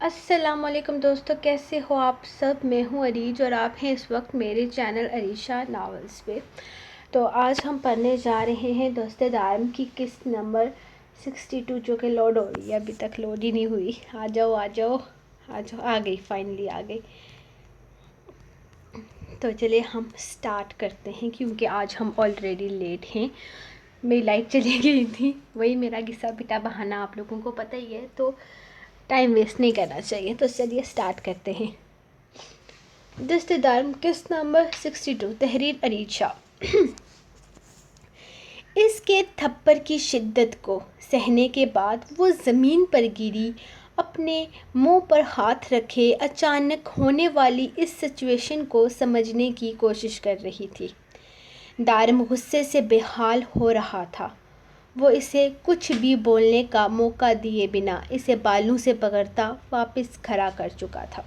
السلام علیکم دوستو، کیسے ہو آپ سب؟ میں ہوں عریج اور آپ ہیں اس وقت میرے چینل عریشہ ناولز پہ۔ تو آج ہم پڑھنے جا رہے ہیں دوست دارم کی قسط نمبر 62 جو کہ لوڈ ہو رہی ہے، ابھی تک لوڈ ہی نہیں ہوئی۔ آ جاؤ آ جاؤ آ جاؤ، آ گئی، فائنلی آ گئی۔ تو چلیے ہم سٹارٹ کرتے ہیں کیونکہ آج ہم آلریڈی لیٹ ہیں۔ میری لائٹ چلی گئی تھی، وہی میرا گھسا پٹا بہانہ آپ لوگوں کو پتہ ہی ہے، تو ٹائم ویسٹ نہیں کرنا چاہیے۔ تو چلیے سٹارٹ کرتے ہیں۔ دست دارم قسط نمبر 62، تحریر عریج شاہ۔ اس کے تھپڑ کی شدت کو سہنے کے بعد وہ زمین پر گری، اپنے منہ پر ہاتھ رکھے اچانک ہونے والی اس سچویشن کو سمجھنے کی کوشش کر رہی تھی۔ دارم غصے سے بے حال ہو رہا تھا۔ وہ اسے کچھ بھی بولنے کا موقع دیے بنا اسے بالوں سے پکڑتا واپس کھڑا کر چکا تھا۔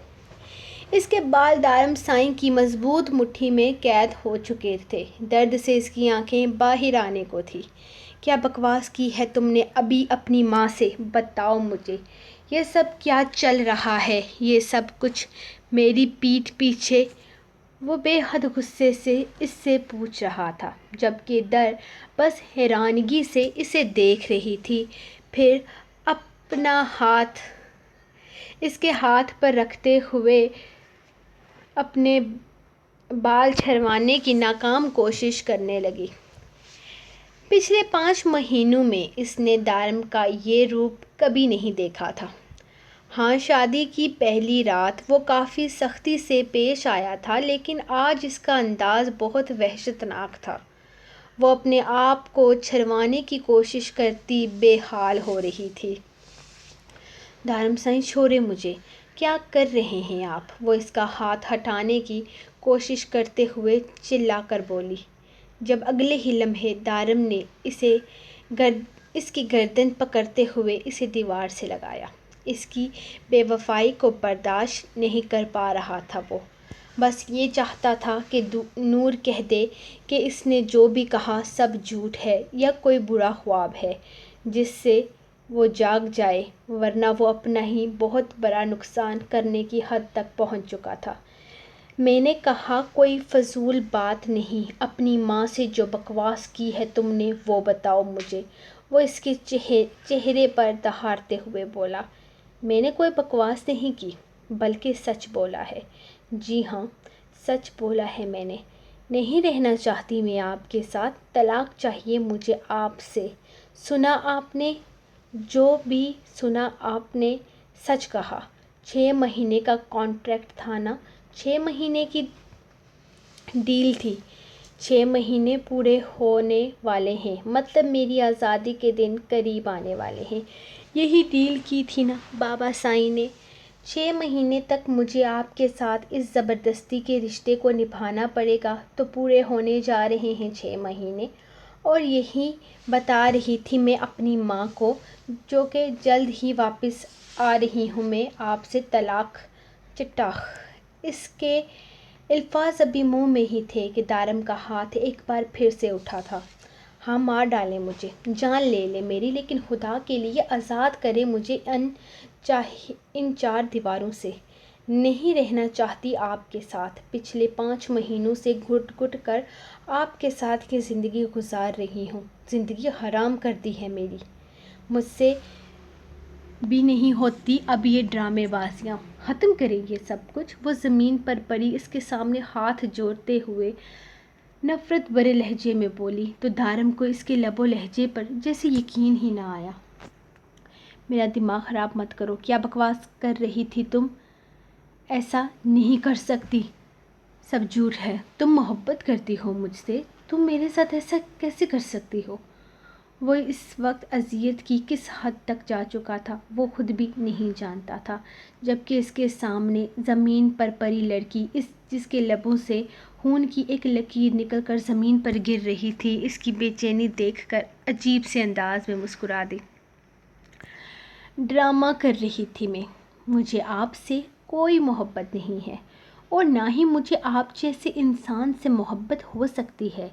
اس کے بال دارم سائیں کی مضبوط مٹھی میں قید ہو چکے تھے۔ درد سے اس کی آنکھیں باہر آنے کو تھی۔ کیا بکواس کی ہے تم نے ابھی اپنی ماں سے؟ بتاؤ مجھے، یہ سب کیا چل رہا ہے؟ یہ سب کچھ میری پیٹھ پیچھے؟ وہ بے حد غصے سے اس سے پوچھ رہا تھا، جبکہ در بس حیرانگی سے اسے دیکھ رہی تھی۔ پھر اپنا ہاتھ اس کے ہاتھ پر رکھتے ہوئے اپنے بال جھڑوانے کی ناکام کوشش کرنے لگی۔ پچھلے 5 مہینوں میں اس نے دارم کا یہ روپ کبھی نہیں دیکھا تھا۔ ہاں، شادی کی پہلی رات وہ کافی سختی سے پیش آیا تھا، لیکن آج اس کا انداز بہت وحشتناک تھا۔ وہ اپنے آپ کو چھڑوانے کی کوشش کرتی بے حال ہو رہی تھی۔ دارم سائیں، چھوڑیں مجھے، کیا کر رہے ہیں آپ؟ وہ اس کا ہاتھ ہٹانے کی کوشش کرتے ہوئے چلا کر بولی۔ جب اگلے ہی لمحے دارم نے اس کی گردن پکڑتے ہوئے اسے دیوار سے لگایا۔ اس کی بے وفائی کو برداشت نہیں کر پا رہا تھا وہ۔ بس یہ چاہتا تھا کہ نور کہہ دے کہ اس نے جو بھی کہا سب جھوٹ ہے یا کوئی برا خواب ہے جس سے وہ جاگ جائے، ورنہ وہ اپنا ہی بہت بڑا نقصان کرنے کی حد تک پہنچ چکا تھا۔ میں نے کہا کوئی فضول بات نہیں، اپنی ماں سے جو بکواس کی ہے تم نے وہ بتاؤ مجھے۔ وہ اس کے چہرے پر دہاڑتے ہوئے بولا۔ میں نے کوئی بکواس نہیں کی، بلکہ سچ بولا ہے۔ جی ہاں، سچ بولا ہے میں نے۔ نہیں رہنا چاہتی میں آپ کے ساتھ، طلاق چاہیے مجھے آپ سے۔ سنا آپ نے؟ جو بھی سنا آپ نے سچ کہا۔ 6 مہینے کا کانٹریکٹ تھا نا؟ 6 مہینے کی ڈیل تھی۔ 6 مہینے پورے ہونے والے ہیں، مطلب میری آزادی کے دن قریب آنے والے ہیں۔ یہی ڈیل کی تھی نا بابا سائیں نے؟ 6 مہینے تک مجھے آپ کے ساتھ اس زبردستی کے رشتے کو نبھانا پڑے گا، تو پورے ہونے جا رہے ہیں 6 مہینے۔ اور یہی بتا رہی تھی میں اپنی ماں کو، جو کہ جلد ہی واپس آ رہی ہوں میں آپ سے طلاق چٹا۔ اس کے الفاظ ابھی منہ میں ہی تھے کہ دارم کا ہاتھ ایک بار پھر سے اٹھا تھا۔ ہاں، مار ڈالے مجھے، جان لے لے میری، لیکن خدا کے لیے آزاد کرے مجھے ان 4 دیواروں سے۔ نہیں رہنا چاہتی آپ کے ساتھ۔ پچھلے 5 مہینوں سے گھٹ گھٹ کر آپ کے ساتھ یہ زندگی گزار رہی ہوں۔ زندگی حرام کر دی ہے میری۔ مجھ سے بھی نہیں ہوتی اب یہ ڈرامے بازیاں۔ ختم کریں یہ سب کچھ۔ وہ زمین پر پڑی اس کے سامنے ہاتھ جوڑتے ہوئے نفرت بھرے لہجے میں بولی، تو دارم کو اس کے لب و لہجے پر جیسے یقین ہی نہ آیا۔ میرا دماغ خراب مت کرو، کیا بکواس کر رہی تھی تم؟ ایسا نہیں کر سکتی، سب جھوٹ ہے۔ تم محبت کرتی ہو مجھ سے، تم میرے ساتھ ایسا کیسے کر سکتی ہو؟ وہ اس وقت اذیت کی کس حد تک جا چکا تھا وہ خود بھی نہیں جانتا تھا، جبکہ اس کے سامنے زمین پر پڑی لڑکی، جس کے لبوں سے خون کی ایک لکیر نکل کر زمین پر گر رہی تھی، اس کی بے چینی دیکھ کر عجیب سے انداز میں مسکرا دی۔ ڈرامہ کر رہی تھی میں؟ مجھے آپ سے کوئی محبت نہیں ہے، اور نہ ہی مجھے آپ جیسے انسان سے محبت ہو سکتی ہے۔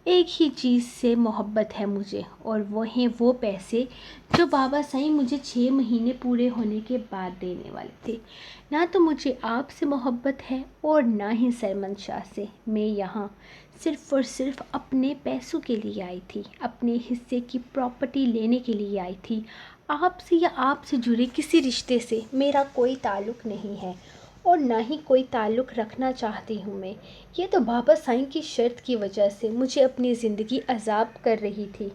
ایک ہی چیز سے محبت ہے مجھے، اور وہ ہیں وہ پیسے جو بابا سائیں مجھے 6 مہینے پورے ہونے کے بعد دینے والے تھے۔ نہ تو مجھے آپ سے محبت ہے اور نہ ہی سرمن شاہ سے۔ میں یہاں صرف اور صرف اپنے پیسوں کے لیے آئی تھی، اپنے حصے کی پراپرٹی لینے کے لیے آئی تھی۔ آپ سے یا آپ سے جڑے کسی رشتے سے میرا کوئی تعلق نہیں ہے، اور نہ ہی کوئی تعلق رکھنا چاہتی ہوں میں۔ یہ تو بابا سائیں کی شرط کی وجہ سے مجھے اپنی زندگی عذاب کر رہی تھی۔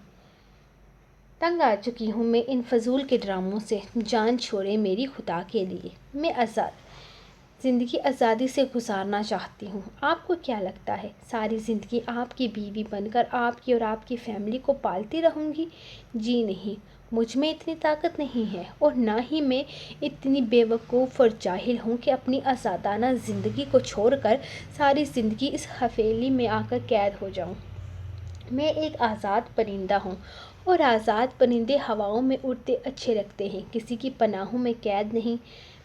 تنگ آ چکی ہوں میں ان فضول کے ڈراموں سے۔ جان چھوڑے میری خدا کے لیے، میں زندگی آزادی سے گزارنا چاہتی ہوں۔ آپ کو کیا لگتا ہے ساری زندگی آپ کی بیوی بن کر آپ کی اور آپ کی فیملی کو پالتی رہوں گی؟ جی نہیں، مجھ میں اتنی طاقت نہیں ہے، اور نہ ہی میں اتنی بے وقوف اور جاہل ہوں کہ اپنی آزادانہ زندگی کو چھوڑ کر ساری زندگی اس حویلی میں آ کر قید ہو جاؤں۔ میں ایک آزاد پرندہ ہوں، اور آزاد پرندے ہواؤں میں اڑتے اچھے لگتے ہیں، کسی کی پناہوں میں قید نہیں۔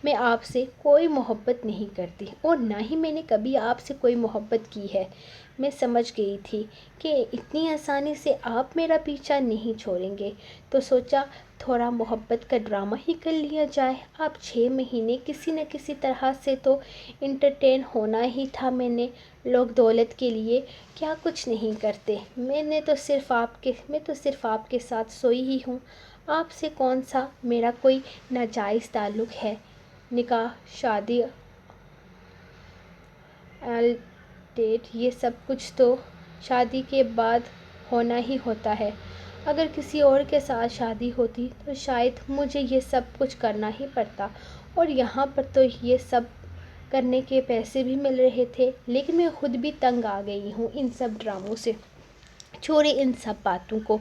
میں آپ سے کوئی محبت نہیں کرتی، اور نہ ہی میں نے کبھی آپ سے کوئی محبت کی ہے۔ میں سمجھ گئی تھی کہ اتنی آسانی سے آپ میرا پیچھا نہیں چھوڑیں گے، تو سوچا تھوڑا محبت کا ڈرامہ ہی کر لیا جائے۔ آپ 6 مہینے کسی نہ کسی طرح سے تو انٹرٹین ہونا ہی تھا۔ میں نے لوگ دولت کے لیے کیا کچھ نہیں کرتے۔ میں تو صرف آپ کے ساتھ سوئی ہی ہوں۔ آپ سے کون سا میرا کوئی ناجائز تعلق ہے؟ نکاح، شادی، ڈیٹ، یہ سب کچھ تو شادی کے بعد ہونا ہی ہوتا ہے۔ اگر کسی اور کے ساتھ شادی ہوتی تو شاید مجھے یہ سب کچھ کرنا ہی پڑتا، اور یہاں پر تو یہ سب کرنے کے پیسے بھی مل رہے تھے۔ لیکن میں خود بھی تنگ آ گئی ہوں ان سب ڈراموں سے۔ چھوڑے ان سب باتوں کو،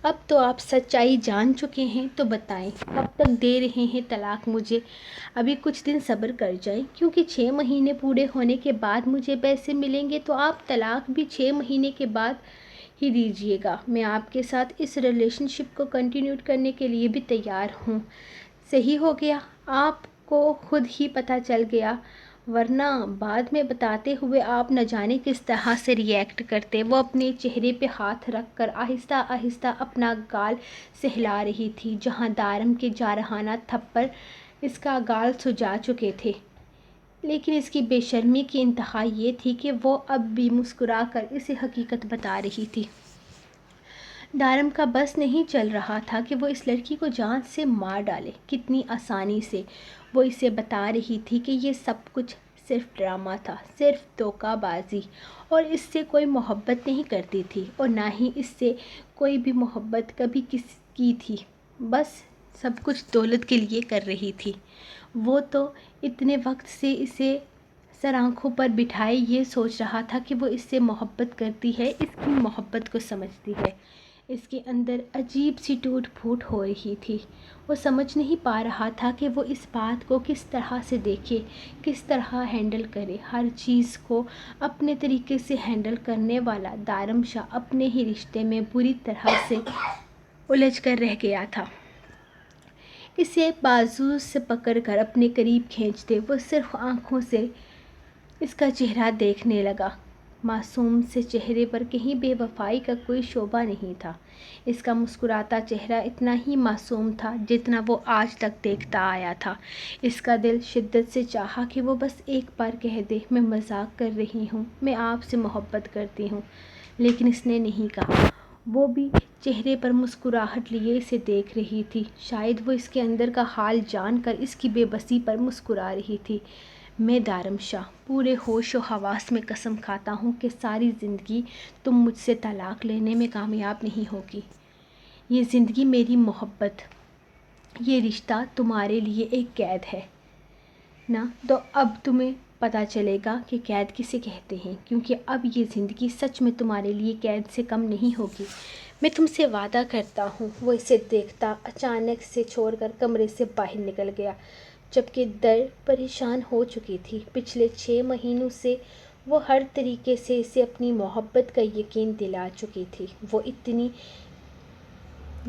اب تو آپ سچائی جان چکے ہیں، تو بتائیں کب تک دے رہے ہیں طلاق مجھے؟ ابھی کچھ دن صبر کر جائیں، کیونکہ 6 مہینے پورے ہونے کے بعد مجھے پیسے ملیں گے، تو آپ طلاق بھی 6 مہینے کے بعد ہی دیجیے گا۔ میں آپ کے ساتھ اس ریلیشن شپ کو کنٹینیو کرنے کے لیے بھی تیار ہوں۔ صحیح ہو گیا، آپ کو خود ہی پتہ چل گیا، ورنہ بعد میں بتاتے ہوئے آپ نہ جانے کس طرح سے ری ایکٹ کرتے۔ وہ اپنے چہرے پہ ہاتھ رکھ کر آہستہ آہستہ اپنا گال سہلا رہی تھی، جہاں دارم کے جارحانہ تھپڑ اس کا گال سجا چکے تھے۔ لیکن اس کی بے شرمی کی انتہا یہ تھی کہ وہ اب بھی مسکرا کر اسے حقیقت بتا رہی تھی۔ دارم کا بس نہیں چل رہا تھا کہ وہ اس لڑکی کو جان سے مار ڈالے۔ کتنی آسانی سے وہ اسے بتا رہی تھی کہ یہ سب کچھ صرف ڈرامہ تھا، صرف دھوکہ بازی، اور اس سے کوئی محبت نہیں کرتی تھی، اور نہ ہی اس سے کوئی بھی محبت کبھی کی تھی۔ بس سب کچھ دولت کے لیے کر رہی تھی۔ وہ تو اتنے وقت سے اسے سر آنکھوں پر بٹھائے یہ سوچ رہا تھا کہ وہ اس سے محبت کرتی ہے، اس کی محبت کو سمجھتی ہے۔ اس کے اندر عجیب سی ٹوٹ پھوٹ ہو رہی تھی۔ وہ سمجھ نہیں پا رہا تھا کہ وہ اس بات کو کس طرح سے دیکھے، کس طرح ہینڈل کرے۔ ہر چیز کو اپنے طریقے سے ہینڈل کرنے والا دارم شاہ اپنے ہی رشتے میں بری طرح سے الجھ کر رہ گیا تھا۔ اسے بازو سے پکڑ کر اپنے قریب کھینچتے وہ صرف آنکھوں سے اس کا چہرہ دیکھنے لگا۔ معصوم سے چہرے پر کہیں بے وفائی کا کوئی شعبہ نہیں تھا۔ اس کا مسکراتا چہرہ اتنا ہی معصوم تھا جتنا وہ آج تک دیکھتا آیا تھا۔ اس کا دل شدت سے چاہا کہ وہ بس ایک بار کہہ دے، میں مذاق کر رہی ہوں، میں آپ سے محبت کرتی ہوں، لیکن اس نے نہیں کہا۔ وہ بھی چہرے پر مسکراہٹ لیے اسے دیکھ رہی تھی۔ شاید وہ اس کے اندر کا حال جان کر اس کی بے بسی پر مسکرا رہی تھی۔ میں دارم شاہ پورے ہوش و حواس میں قسم کھاتا ہوں کہ ساری زندگی تم مجھ سے طلاق لینے میں کامیاب نہیں ہوگی۔ یہ زندگی میری محبت، یہ رشتہ تمہارے لیے ایک قید ہے نا، تو اب تمہیں پتہ چلے گا کہ قید کسے کہتے ہیں، کیونکہ اب یہ زندگی سچ میں تمہارے لیے قید سے کم نہیں ہوگی۔ میں تم سے وعدہ کرتا ہوں۔ وہ اسے دیکھتا اچانک سے چھوڑ کر کمرے سے باہر نکل گیا، جبکہ در پریشان ہو چکی تھی۔ پچھلے 6 مہینوں سے وہ ہر طریقے سے اسے اپنی محبت کا یقین دلا چکی تھی۔ وہ اتنی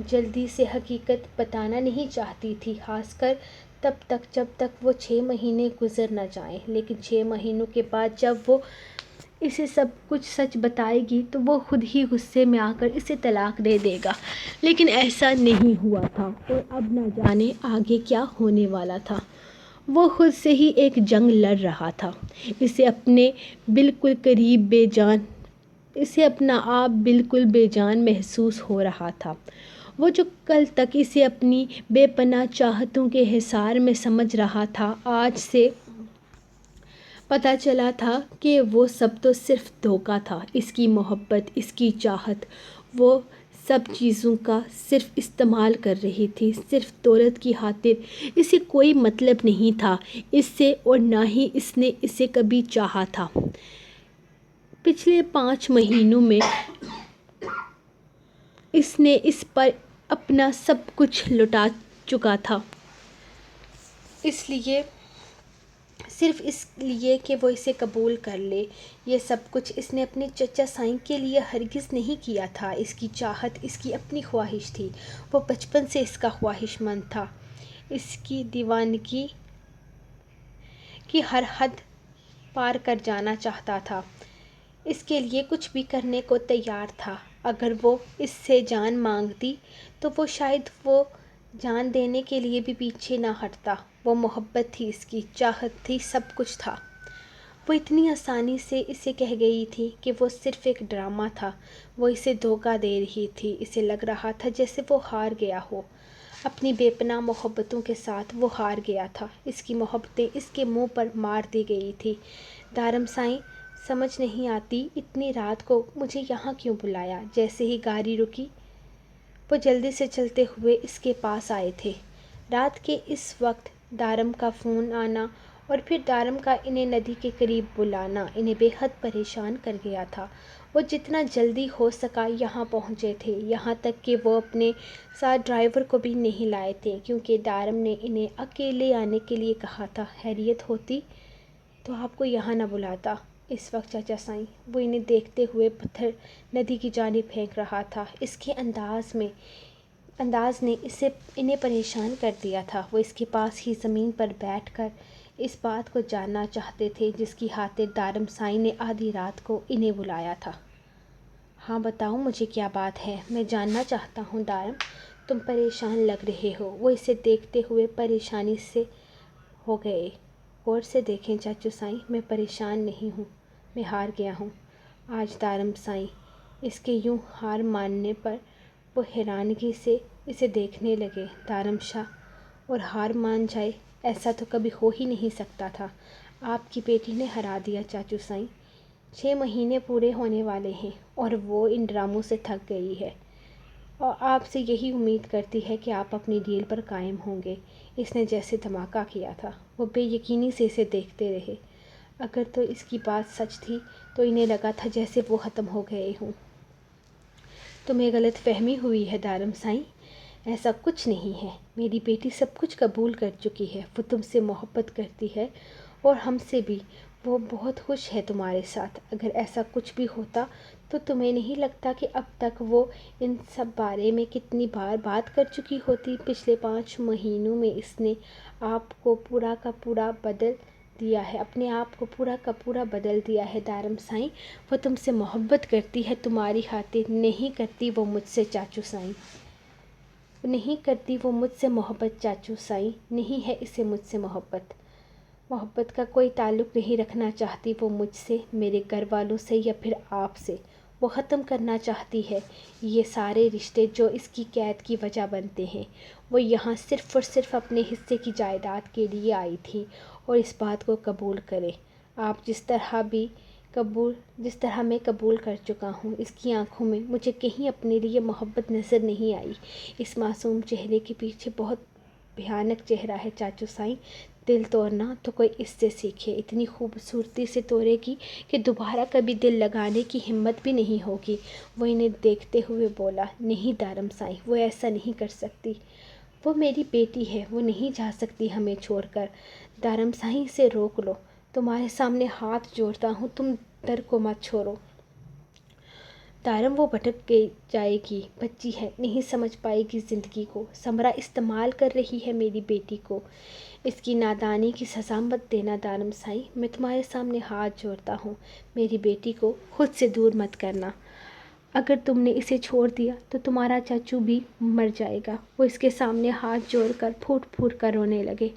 جلدی سے حقیقت بتانا نہیں چاہتی تھی، خاص کر تب تک جب تک وہ 6 مہینے گزر نہ جائیں۔ لیکن 6 مہینوں کے بعد جب وہ اسے سب کچھ سچ بتائے گی تو وہ خود ہی غصے میں آ کر اسے طلاق دے دے گا، لیکن ایسا نہیں ہوا تھا اور اب نہ جانے آگے کیا ہونے والا تھا۔ وہ خود سے ہی ایک جنگ لڑ رہا تھا، اسے اپنے بالکل قریب بے جان اسے اپنا آپ بالکل بے جان محسوس ہو رہا تھا۔ وہ جو کل تک اسے اپنی بے پناہ چاہتوں کے حصار میں سمجھ رہا تھا، آج سے پتہ چلا تھا کہ وہ سب تو صرف دھوکہ تھا۔ اس کی محبت، اس کی چاہت، وہ سب چیزوں کا صرف استعمال کر رہی تھی، صرف دولت کی خاطر۔ اسے کوئی مطلب نہیں تھا اس سے اور نہ ہی اس نے اسے کبھی چاہا تھا۔ پچھلے 5 مہینوں میں اس نے اس پر اپنا سب کچھ لٹا چکا تھا، صرف اس لیے کہ وہ اسے قبول کر لے۔ یہ سب کچھ اس نے اپنے چچا سائیں کے لیے ہرگز نہیں کیا تھا۔ اس کی چاہت اس کی اپنی خواہش تھی، وہ بچپن سے اس کا خواہش مند تھا، اس کی دیوانگی کی ہر حد پار کر جانا چاہتا تھا، اس کے لیے کچھ بھی کرنے کو تیار تھا۔ اگر وہ اس سے جان مانگتی تو وہ شاید وہ جان دینے کے لیے بھی پیچھے نہ ہٹتا۔ وہ محبت تھی، اس کی چاہت تھی، سب کچھ تھا۔ وہ اتنی آسانی سے اسے کہہ گئی تھی کہ وہ صرف ایک ڈرامہ تھا، وہ اسے دھوکہ دے رہی تھی۔ اسے لگ رہا تھا جیسے وہ ہار گیا ہو، اپنی بے پناہ محبتوں کے ساتھ وہ ہار گیا تھا۔ اس کی محبتیں اس کے منہ پر مار دی گئی تھی۔ دارم سائیں، سمجھ نہیں آتی اتنی رات کو مجھے یہاں کیوں بلایا؟ جیسے ہی گاڑی رکی وہ جلدی سے چلتے ہوئے اس کے پاس آئے تھے۔ رات کے اس وقت دارم کا فون آنا اور پھر دارم کا انہیں ندی کے قریب بلانا انہیں بے حد پریشان کر گیا تھا۔ وہ جتنا جلدی ہو سکا یہاں پہنچے تھے، یہاں تک کہ وہ اپنے ساتھ ڈرائیور کو بھی نہیں لائے تھے، کیونکہ دارم نے انہیں اکیلے آنے کے لیے کہا تھا۔ خیریت ہوتی تو آپ کو یہاں نہ بلاتا اس وقت چچا سائیں۔ وہ انہیں دیکھتے ہوئے پتھر ندی کی جانب پھینک رہا تھا۔ اس کے انداز نے انہیں پریشان کر دیا تھا۔ وہ اس کے پاس ہی زمین پر بیٹھ کر اس بات کو جاننا چاہتے تھے جس کی خاطر دارم سائیں نے آدھی رات کو انہیں بلایا تھا۔ ہاں بتاؤ مجھے کیا بات ہے، میں جاننا چاہتا ہوں دارم، تم پریشان لگ رہے ہو۔ وہ اسے دیکھتے ہوئے پریشانی سے ہو گئے۔ غور سے دیکھیں چاچو سائیں، میں پریشان نہیں ہوں، میں ہار گیا ہوں آج۔ دارم سائیں اس کے یوں ہار ماننے پر وہ حیرانگی سے اسے دیکھنے لگے۔ دارم شاہ اور ہار مان جائے، ایسا تو کبھی ہو ہی نہیں سکتا تھا۔ آپ کی بیٹی نے ہرا دیا چاچو سائیں، 6 مہینے پورے ہونے والے ہیں اور وہ ان ڈراموں سے تھک گئی ہے اور آپ سے یہی امید کرتی ہے کہ آپ اپنی ڈیل پر قائم ہوں گے۔ اس نے جیسے دھماکہ کیا تھا۔ وہ بے یقینی سے اسے دیکھتے رہے۔ اگر تو اس کی بات سچ تھی تو انہیں لگا تھا جیسے وہ ختم ہو گئے ہوں۔ تمہیں غلط فہمی ہوئی ہے دارم سائیں، ایسا کچھ نہیں ہے۔ میری بیٹی سب کچھ قبول کر چکی ہے، وہ تم سے محبت کرتی ہے اور ہم سے بھی، وہ بہت خوش ہے تمہارے ساتھ۔ اگر ایسا کچھ بھی ہوتا تو تمہیں نہیں لگتا کہ اب تک وہ ان سب بارے میں کتنی بار بات کر چکی ہوتی؟ پچھلے 5 مہینوں میں اس نے آپ کو پورا کا پورا بدل دیا ہے، اپنے آپ کو پورا کا پورا بدل دیا ہے دارم سائیں۔ وہ تم سے محبت کرتی ہے تمہاری خاطر، نہیں کرتی وہ مجھ سے چاچو سائیں، نہیں کرتی وہ مجھ سے محبت چاچو سائیں، نہیں ہے اسے مجھ سے محبت کا کوئی تعلق نہیں رکھنا چاہتی وہ مجھ سے، میرے گھر والوں سے یا پھر آپ سے۔ وہ ختم کرنا چاہتی ہے یہ سارے رشتے جو اس کی قید کی وجہ بنتے ہیں۔ وہ یہاں صرف اور صرف اپنے حصے کی جائیداد کے لیے آئی تھی اور اس بات کو قبول کریں آپ جس طرح میں قبول کر چکا ہوں۔ اس کی آنکھوں میں مجھے کہیں اپنے لیے محبت نظر نہیں آئی۔ اس معصوم چہرے کے پیچھے بہت بھیانک چہرہ ہے چاچو سائیں۔ دل توڑنا تو کوئی اس سے سیکھے، اتنی خوبصورتی سے توڑے گی کہ دوبارہ کبھی دل لگانے کی ہمت بھی نہیں ہوگی۔ وہ انہیں دیکھتے ہوئے بولا، نہیں دارم سائیں، وہ ایسا نہیں کر سکتی، وہ میری بیٹی ہے، وہ نہیں جا سکتی ہمیں چھوڑ کر۔ دارم سائیں اسے روک لو، تمہارے سامنے ہاتھ جوڑتا ہوں، تم در کو مت چھوڑو۔ دارم وہ بھٹک جائے گی، بچی ہے، نہیں سمجھ پائے گی زندگی کو، سمرا استعمال کر رہی ہے میری بیٹی کو، اس کی نادانی کی سزا مت دینا دارم سائیں، میں تمہارے سامنے ہاتھ جوڑتا ہوں، میری بیٹی کو خود سے دور مت کرنا، اگر تم نے اسے چھوڑ دیا تو تمہارا چاچو بھی مر جائے گا۔ وہ اس کے سامنے ہاتھ جوڑ کر پھوٹ پھوٹ کر رونے لگے۔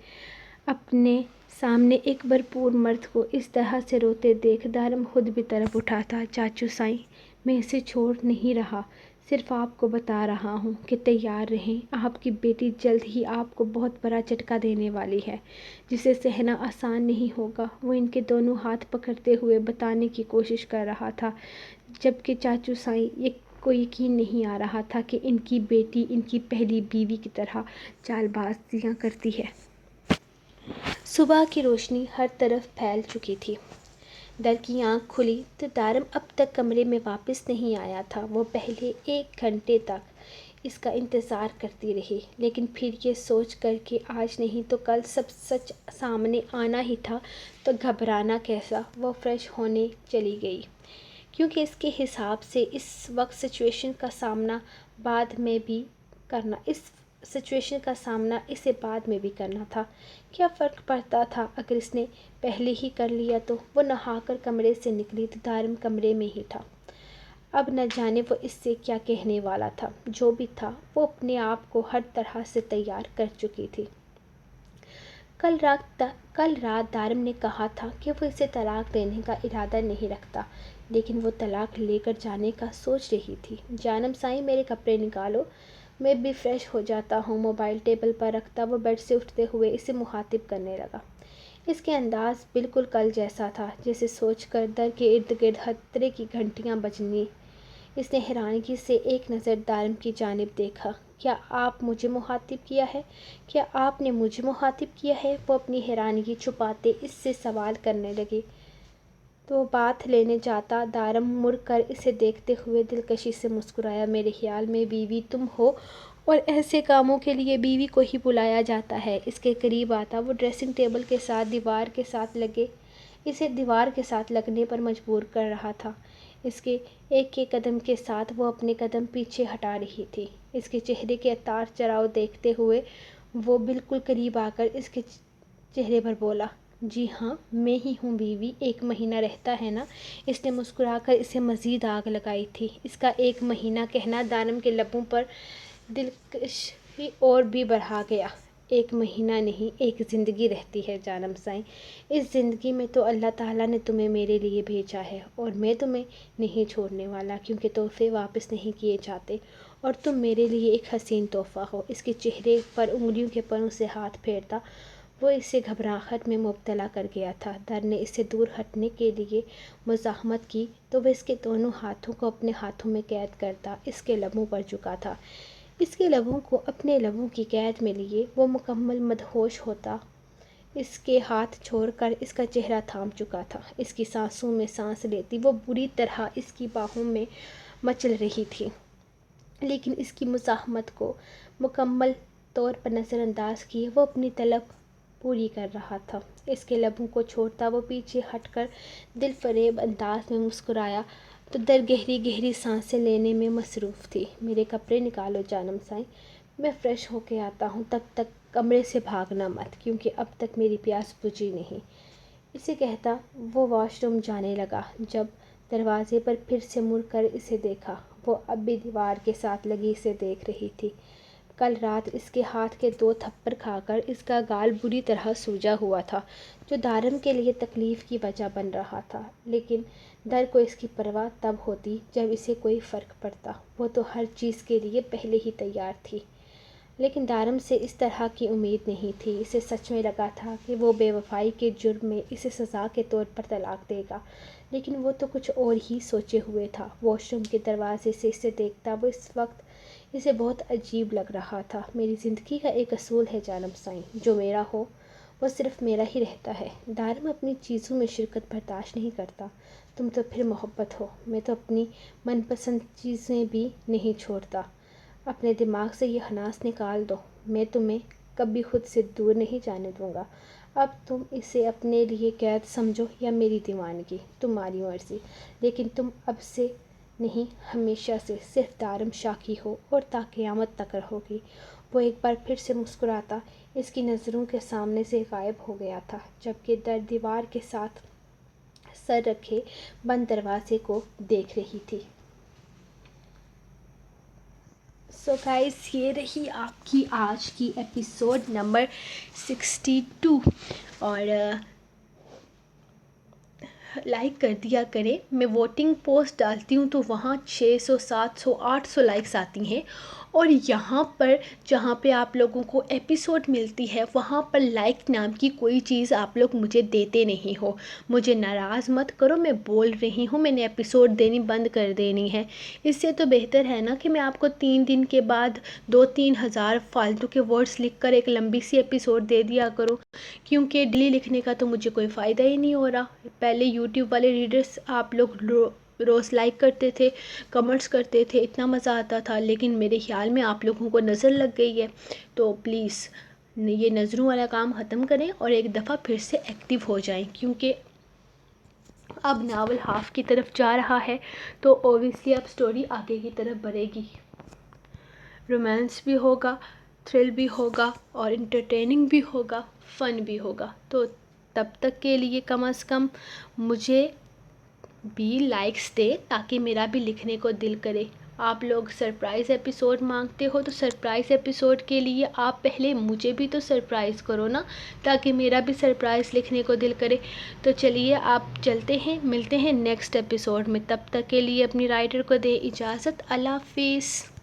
اپنے سامنے ایک بھرپور مرد کو اس طرح سے روتے دیکھ دارم خود بھی طرف اٹھا تھا۔ چاچو سائیں، میں اسے چھوڑ نہیں رہا، صرف آپ کو بتا رہا ہوں کہ تیار رہیں، آپ کی بیٹی جلد ہی آپ کو بہت بڑا جھٹکا دینے والی ہے، جسے سہنا آسان نہیں ہوگا۔ وہ ان کے دونوں ہاتھ پکڑتے ہوئے بتانے کی کوشش کر رہا تھا، جبکہ چاچو سائیں کو یقین نہیں آ رہا تھا کہ ان کی بیٹی ان کی پہلی بیوی کی طرح چال بازیاں کرتی ہے۔ صبح کی روشنی ہر طرف پھیل چکی تھی۔ در کی آنکھ کھلی تو دارم اب تک کمرے میں واپس نہیں آیا تھا۔ وہ پہلے 1 گھنٹے تک اس کا انتظار کرتی رہی، لیکن پھر یہ سوچ کر کہ آج نہیں تو کل سب سچ سامنے آنا ہی تھا تو گھبرانا کیسا، وہ فریش ہونے چلی گئی، کیونکہ اس کے حساب سے اس سچویشن کا سامنا اسے بعد میں بھی کرنا تھا۔ کیا فرق پڑتا تھا اگر اس نے پہلے ہی کر لیا تو؟ وہ نہا کر کمرے سے نکلی تو دارم کمرے میں ہی تھا۔ اب نہ جانے وہ اس سے کیا کہنے والا تھا، جو بھی تھا وہ اپنے آپ کو ہر طرح سے تیار کر چکی تھی۔ کل رات دارم نے کہا تھا کہ وہ اسے طلاق دینے کا ارادہ نہیں رکھتا، لیکن وہ طلاق لے کر جانے کا سوچ رہی تھی۔ جانم سائیں، میرے کپڑے نکالو، میں بھی فریش ہو جاتا ہوں۔ موبائل ٹیبل پر رکھتا وہ بیڈ سے اٹھتے ہوئے اسے مخاطب کرنے لگا۔ اس کے انداز بالکل کل جیسا تھا، جسے سوچ کر در کے ارد گرد خطرے کی گھنٹیاں بجنی۔ اس نے حیرانگی سے ایک نظر دارم کی جانب دیکھا۔ کیا آپ مجھے مخاطب کیا ہے؟ کیا آپ نے مجھے مخاطب کیا ہے؟ وہ اپنی حیرانگی چھپاتے اس سے سوال کرنے لگی تو بات لینے جاتا۔ دارم مڑ کر اسے دیکھتے ہوئے دلکشی سے مسکرایا۔ میرے خیال میں بیوی تم ہو اور ایسے کاموں کے لیے بیوی کو ہی بلایا جاتا ہے۔ اس کے قریب آتا وہ ڈریسنگ ٹیبل کے ساتھ اسے دیوار کے ساتھ لگنے پر مجبور کر رہا تھا۔ اس کے ایک ایک قدم کے ساتھ وہ اپنے قدم پیچھے ہٹا رہی تھی۔ اس کے چہرے کے اتار چڑھاؤ دیکھتے ہوئے وہ بالکل قریب آ کر اس کے چہرے پر بولا، جی ہاں، میں ہی ہوں بیوی، 1 مہینہ رہتا ہے نا؟ اس نے مسکرا کر اسے مزید آگ لگائی تھی۔ اس کا 1 مہینہ کہنا دارم کے لبوں پر دلکشی اور بھی بڑھا گیا۔ 1 مہینہ نہیں، 1 زندگی رہتی ہے جانم سائیں۔ اس زندگی میں تو اللہ تعالیٰ نے تمہیں میرے لیے بھیجا ہے اور میں تمہیں نہیں چھوڑنے والا، کیونکہ تحفے واپس نہیں کیے جاتے اور تم میرے لیے ایک حسین تحفہ ہو۔ اس کے چہرے پر انگلیوں کے پروں سے ہاتھ پھیرتا وہ اسے گھبراہٹ میں مبتلا کر گیا تھا۔ در نے اس سے دور ہٹنے کے لیے مزاحمت کی تو وہ اس کے دونوں ہاتھوں کو اپنے ہاتھوں میں قید کرتا اس کے لبوں پر جھکا تھا۔ اس کے لبوں کو اپنے لبوں کی قید میں لیے وہ مکمل مدہوش ہوتا اس کے ہاتھ چھوڑ کر اس کا چہرہ تھام چکا تھا۔ اس کی سانسوں میں سانس لیتی وہ بری طرح اس کی باہوں میں مچل رہی تھی، لیکن اس کی مزاحمت کو مکمل طور پر نظر انداز کیے وہ اپنی طلب پوری کر رہا تھا۔ اس کے لبوں کو چھوڑتا وہ پیچھے ہٹ کر دل فریب انداز میں مسکرایا تو در گہری گہری سانسیں لینے میں مصروف تھی۔ میرے کپڑے نکالو جانم سائیں، میں فریش ہو کے آتا ہوں، تب تک کمرے سے بھاگنا مت، کیونکہ اب تک میری پیاس بجھی نہیں۔ اسے کہتا وہ واش روم جانے لگا۔ جب دروازے پر پھر سے مڑ کر اسے دیکھا، وہ اب بھی دیوار کے ساتھ لگی اسے دیکھ رہی تھی۔ کل رات اس کے ہاتھ کے 2 تھپڑ کھا کر اس کا گال بری طرح سوجا ہوا تھا، جو دارم کے لیے تکلیف کی وجہ بن رہا تھا، لیکن در کو اس کی پرواہ تب ہوتی جب اسے کوئی فرق پڑتا۔ وہ تو ہر چیز کے لیے پہلے ہی تیار تھی، لیکن دارم سے اس طرح کی امید نہیں تھی۔ اسے سچ میں لگا تھا کہ وہ بے وفائی کے جرم میں اسے سزا کے طور پر طلاق دے گا، لیکن وہ تو کچھ اور ہی سوچے ہوئے تھا۔ واش روم کے دروازے سے اسے دیکھتا وہ اس وقت اسے بہت عجیب لگ رہا تھا۔ میری زندگی کا ایک اصول ہے جانم سائیں، جو میرا ہو وہ صرف میرا ہی رہتا ہے۔ دارم اپنی چیزوں میں شرکت برداشت نہیں کرتا۔ تم تو پھر محبت ہو، میں تو اپنی من پسند چیزیں بھی نہیں چھوڑتا۔ اپنے دماغ سے یہ ہناس نکال دو، میں تمہیں کبھی خود سے دور نہیں جانے دوں گا۔ اب تم اسے اپنے لیے قید سمجھو یا میری دیوانگی، تمہاری مرضی، لیکن تم اب سے نہیں ہمیشہ سے صرف دارم شاہ کی ہو اور تا قیامت تک رہو گی۔ وہ ایک بار پھر سے مسکراتا اس کی نظروں کے سامنے سے غائب ہو گیا تھا، جبکہ دیوار کے ساتھ سر رکھے بند دروازے کو دیکھ رہی تھی۔ سو گائز، یہ رہی آپ کی آج کی ایپیسوڈ نمبر 62، اور لائک کر دیا کریں۔ میں ووٹنگ پوسٹ ڈالتی ہوں تو وہاں 600 700 800 لائکس آتی ہیں، اور یہاں پر جہاں پہ آپ لوگوں کو ایپیسوڈ ملتی ہے وہاں پر لائک نام کی کوئی چیز آپ لوگ مجھے دیتے نہیں ہو۔ مجھے ناراض مت کرو، میں بول رہی ہوں میں نے ایپیسوڈ دینی بند کر دینی ہے۔ اس سے تو بہتر ہے نا کہ میں آپ کو 3 دن کے بعد 2-3 ہزار فالتو کے ورڈز لکھ کر ایک لمبی سی ایپیسوڈ دے دیا کروں، کیونکہ ڈیلی لکھنے کا تو مجھے کوئی فائدہ ہی نہیں ہو رہا۔ پہلے یوٹیوب والے ریڈرز آپ لوگ روز لائک کرتے تھے، کمنٹس کرتے تھے، اتنا مزہ آتا تھا، لیکن میرے خیال میں آپ لوگوں کو نظر لگ گئی ہے، تو پلیز یہ نظروں والا کام ختم کریں اور ایک دفعہ پھر سے ایکٹیو ہو جائیں، کیونکہ اب ناول ہاف کی طرف جا رہا ہے تو اوبویسلی اب سٹوری آگے کی طرف بڑھے گی، رومانس بھی ہوگا، تھرل بھی ہوگا، اور انٹرٹیننگ بھی ہوگا، فن بھی ہوگا۔ تو تب تک کے لیے کم از کم مجھے بھی لائکس دے تاکہ میرا بھی لکھنے کو دل کرے۔ آپ لوگ سرپرائز ایپیسوڈ مانگتے ہو تو سرپرائز ایپیسوڈ کے لیے آپ پہلے مجھے بھی تو سرپرائز کرو نا، تاکہ میرا بھی سرپرائز لکھنے کو دل کرے۔ تو چلیے آپ چلتے ہیں، ملتے ہیں نیکسٹ ایپیسوڈ میں، تب تک کے لیے اپنی رائٹر کو دیں اجازت۔ اللہ حافظ۔